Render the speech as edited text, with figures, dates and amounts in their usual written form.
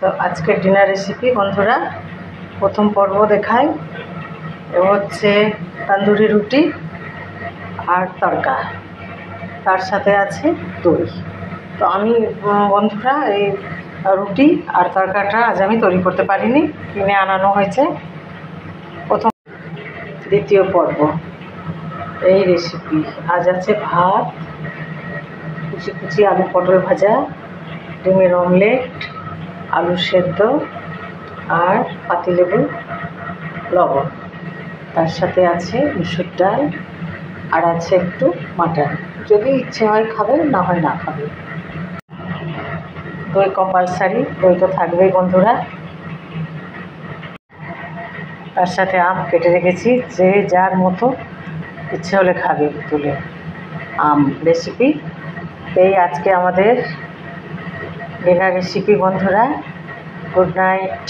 তো আজকের dinner recipe বন্ধুরা প্রথম পর্ব দেখাই। এ হচ্ছে তন্দুরি রুটি আর তড়কা, তার সাথে আছে দই। তো আমি বন্ধুরা এই রুটি আর তড়কাটা আজ আমি তৈরি করতে পারিনি, কিনে আনানো হয়েছে। প্রথম দ্বিতীয় পর্ব এই রেসিপি। আজ আছে ভাত, কুচি কুচি আলু পটল ভাজা, ডিমের অমলেট, আলু সেদ্ধ আর পাতিলেবু লবণ। তার সাথে আছে মুসুর ডাল আর আছে একটু মাটন, যদি ইচ্ছে হয় খাবে, না হয় না খাবে। দই কম্পালসারি, দই তো থাকবেই বন্ধুরা। তার সাথে আম কেটে রেখেছি, যে যার মতো ইচ্ছে হলে খাবে তুলে। আম রেসিপি এই আজকে আমাদের ডিনার রেসিপি বন্ধুরা। Good night.